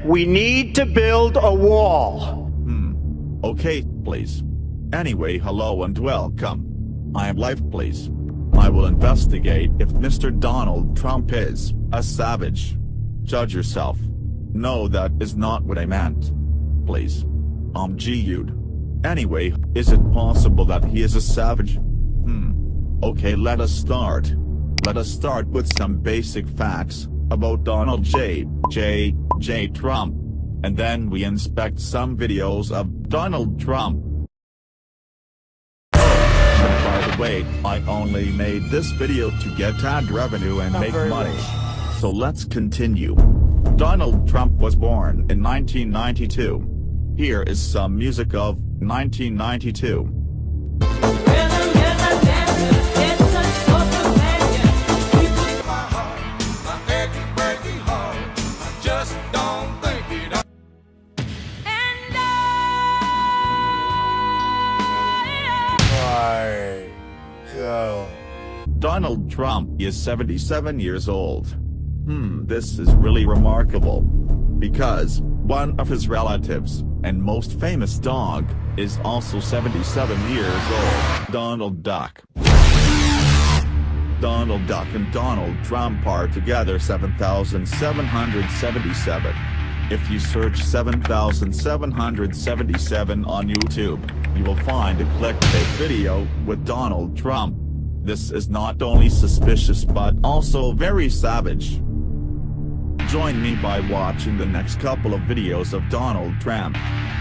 We need to build a wall. Okay, please. Anyway, hello and welcome. I am Life, please. I will investigate if Mr. Donald Trump is a savage. Judge yourself. No, that is not what I meant. Please. G-Ude. Anyway, is it possible that he is a savage? Okay, let us start. Let us start with some basic facts about Donald J. Trump. And then we inspect some videos of Donald Trump. By the way, I only made this video to get ad revenue and make money. So let's continue. Donald Trump was born in 1992. Here is some music of 1992. Donald Trump is 77 years old. This is really remarkable. Because one of his relatives and most famous dog is also 77 years old. Donald Duck. Donald Duck and Donald Trump are together 7,777. If you search 7,777 on YouTube, you will find a clickbait video with Donald Trump. This is not only suspicious but also very savage. Join me by watching the next couple of videos of Donald Trump.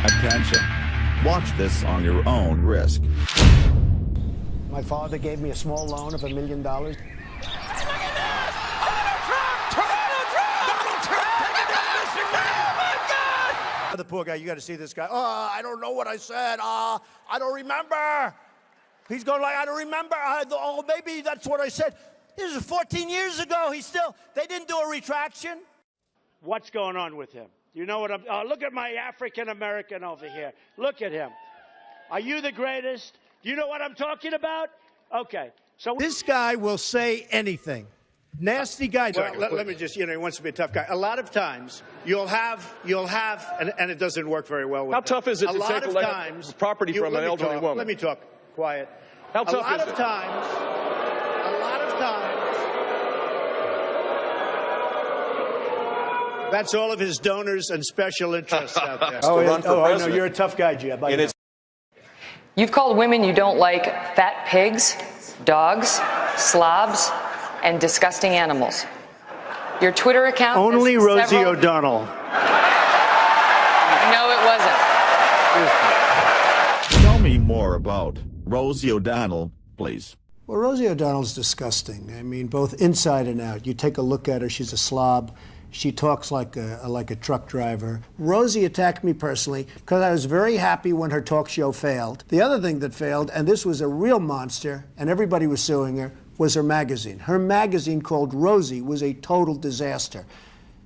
Attention. Watch this on your own risk. My father gave me a small loan of $1 million. The poor guy, you got to see this guy. Oh, I don't know what I said. I don't remember. He's going like, I don't remember. Oh, maybe that's what I said. This is 14 years ago. They didn't do a retraction. What's going on with him? You know what look at my African American over here. Look at him. Are you the greatest? Do you know what I'm talking about? Okay. So this guy will say anything. Nasty guy. Well, let me just, he wants to be a tough guy. A lot of times you'll have, and it doesn't work very well with How tough is it to take property from an elderly woman? Let me talk. Quiet. How tough is it? A lot of times, that's all of his donors and special interests out there. I know. You're a tough guy, Jeb. You've called women you don't like fat pigs, dogs, slobs, and disgusting animals. Your Twitter account Only Rosie O'Donnell. No, it wasn't. Tell me more about Rosie O'Donnell, please. Well, Rosie O'Donnell's disgusting. I mean, both inside and out. You take a look at her, she's a slob. She talks like a truck driver. Rosie attacked me personally because I was very happy when her talk show failed. The other thing that failed, and this was a real monster, and everybody was suing her, was her magazine. Her magazine called Rosie was a total disaster.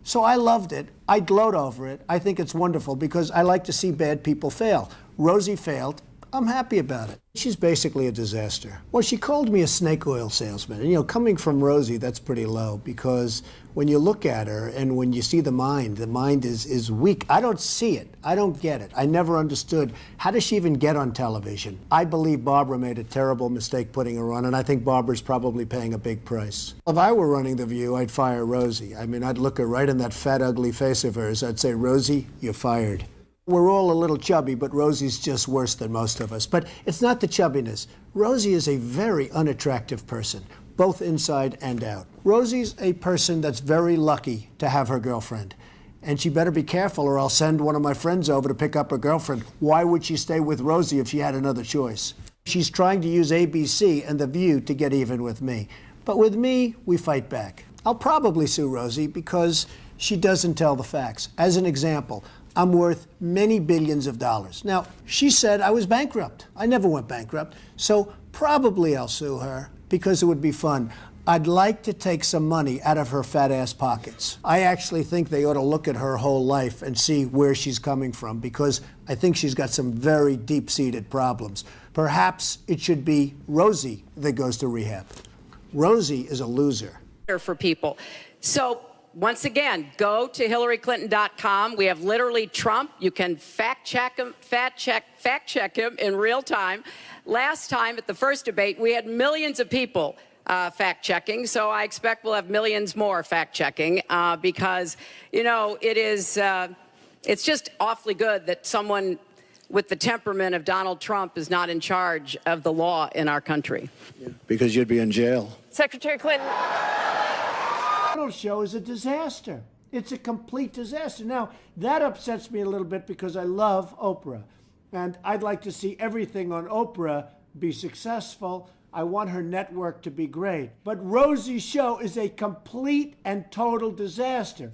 So I loved it. I gloat over it. I think it's wonderful because I like to see bad people fail. Rosie failed. I'm happy about it. She's basically a disaster. Well, she called me a snake oil salesman. And, coming from Rosie, that's pretty low because when you look at her and when you see the mind is weak. I don't see it. I don't get it. I never understood. How does she even get on television? I believe Barbara made a terrible mistake putting her on, and I think Barbara's probably paying a big price. If I were running The View, I'd fire Rosie. I mean, I'd look her right in that fat, ugly face of hers. I'd say, Rosie, you're fired. We're all a little chubby, but Rosie's just worse than most of us. But it's not the chubbiness. Rosie is a very unattractive person, both inside and out. Rosie's a person that's very lucky to have her girlfriend. And she better be careful or I'll send one of my friends over to pick up her girlfriend. Why would she stay with Rosie if she had another choice? She's trying to use ABC and The View to get even with me. But with me, we fight back. I'll probably sue Rosie because she doesn't tell the facts. As an example, I'm worth many billions of dollars. Now, she said I was bankrupt. I never went bankrupt. So probably I'll sue her because it would be fun. I'd like to take some money out of her fat ass pockets. I actually think they ought to look at her whole life and see where she's coming from because I think she's got some very deep-seated problems. Perhaps it should be Rosie that goes to rehab. Rosie is a loser. For people. So once again, go to HillaryClinton.com. We have literally Trump. You can fact check him in real time. Last time at the first debate, we had millions of people fact checking. So I expect we'll have millions more fact checking because, you know, it's just awfully good that someone with the temperament of Donald Trump is not in charge of the law in our country. Yeah, because you'd be in jail. Secretary Clinton. Donald show is a disaster. It's a complete disaster. Now, that upsets me a little bit because I love Oprah. And I'd like to see everything on Oprah be successful. I want her network to be great. But Rosie's show is a complete and total disaster.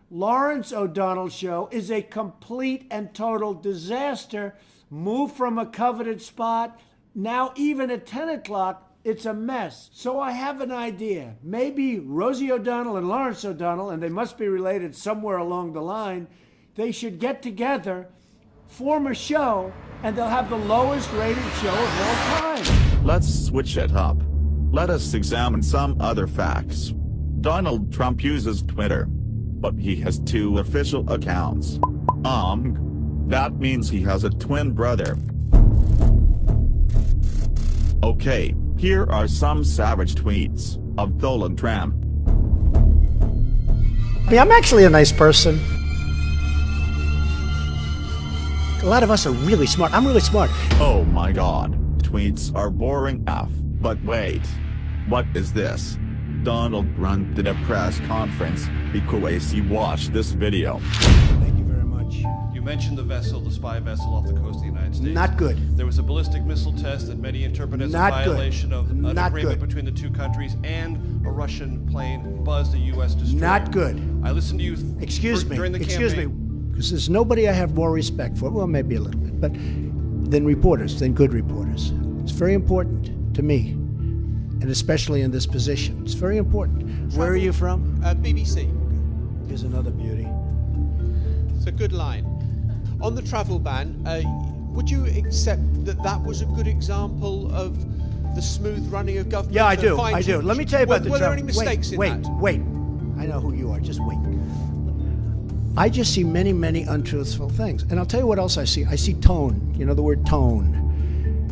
Lawrence O'Donnell's show is a complete and total disaster. Moved from a coveted spot. Now, even at 10 o'clock, it's a mess. So I have an idea. Maybe Rosie O'Donnell and Lawrence O'Donnell, and they must be related somewhere along the line, they should get together, form a show, and they'll have the lowest rated show of all time. Let's switch it up. Let us examine some other facts. Donald Trump uses Twitter, but he has 2 official accounts. That means he has a twin brother. Okay, here are some savage tweets of Donald Trump. Yeah, I'm actually a nice person. A lot of us are really smart. I'm really smart. Oh my god, tweets are boring F. But wait, what is this? Donald Trump did a press conference because he watched this video. Thank you very much. You mentioned the vessel, the spy vessel off the coast of the United States. Not good. There was a ballistic missile test that many interpret as Not a violation good. of an Not agreement good. between the 2 countries, and a Russian plane buzzed a U.S. destroyer. Not good. I listened to you Excuse during the me, campaign. because there's nobody I have more respect for, well, maybe a little bit, but than reporters, than good reporters. It's very important to me, and especially in this position. It's very important. Where are you from? BBC. Here's another beauty. It's a good line. On the travel ban, would you accept that that was a good example of the smooth running of government? Yeah, I do. Fine I do. tunes? Let me tell you about the Were there travel. any mistakes in that? Wait. I know who you are. Just wait. I just see many, many untruthful things. And I'll tell you what else I see. I see tone. You know the word tone.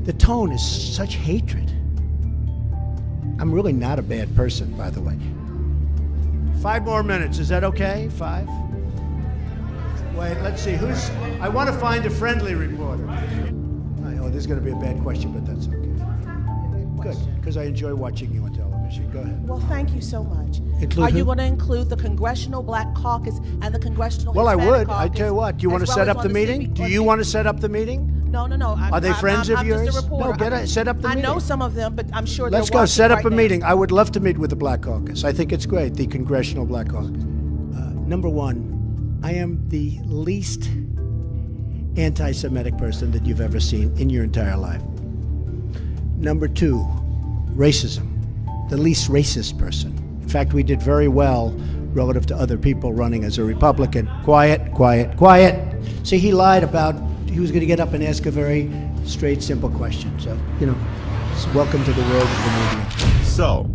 The tone is such hatred. I'm really not a bad person, by the way. 5 more minutes. Is that okay? 5? Wait, let's see. I want to find a friendly reporter. I know this is going to be a bad question, but that's okay. Good, because I enjoy watching you on television. Go ahead. Well, thank you so much. Include Are you who? going to include the Congressional Black Caucus and the Congressional Well, I Hispanic would. I Caucus, tell you what. Do you want to as set well up as the on meeting? Do you want to set up the meeting? No. Are they friends of I'm yours? Just a reporter. No, set up the meeting. I know some of them, but I'm sure Let's they're go. watching Set up right a now. meeting. I would love to meet with the Black Caucus. I think it's great, the Congressional Black Caucus. Number 1, I am the least anti-Semitic person that you've ever seen in your entire life. Number 2, racism. The least racist person. In fact, we did very well relative to other people running as a Republican. Quiet. See, he lied about he was going to get up and ask a very straight, simple question. So, welcome to the world of the media. So.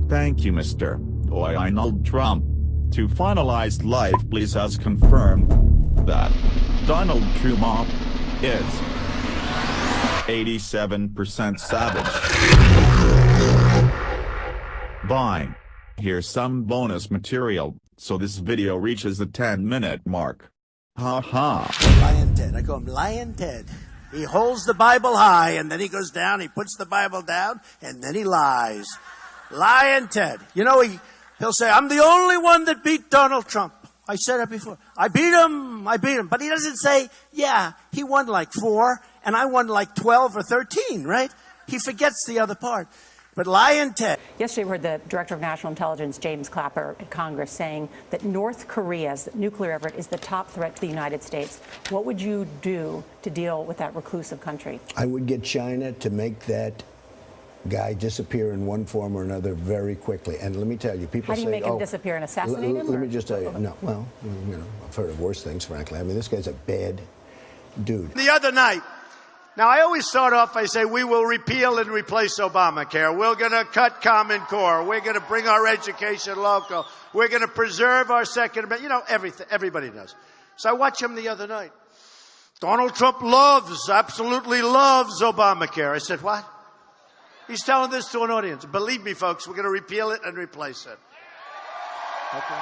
Thank you, Mr. Donald Trump. To finalize, Life Please has confirmed that Donald Trump is 87% savage. Bye. Here's some bonus material, so this video reaches the 10-minute mark. Ha ha. Lion Ted. I call him Lion Ted. He holds the Bible high, and then he goes down, he puts the Bible down, and then he lies. Lion Ted. He'll say, I'm the only one that beat Donald Trump. I said it before. I beat him. But he doesn't say, yeah, he won like 4, and I won like 12 or 13, right? He forgets the other part. But Lion Ted. Yesterday, we heard the Director of National Intelligence, James Clapper, at Congress saying that North Korea's nuclear effort is the top threat to the United States. What would you do to deal with that reclusive country? I would get China to make that guy disappear in one form or another very quickly. And let me tell you, people say, How do you make him disappear and assassinate him? Let me just tell you, no, well, I've heard of worse things, frankly. I mean, this guy's a bad dude. The other night, Now, I always start off, I say, we will repeal and replace Obamacare. We're going to cut Common Core. We're going to bring our education local. We're going to preserve our Second Amendment. You know, everything. Everybody does. So I watched him the other night. Donald Trump absolutely loves Obamacare. I said, what? He's telling this to an audience. Believe me, folks, we're going to repeal it and replace it. Okay.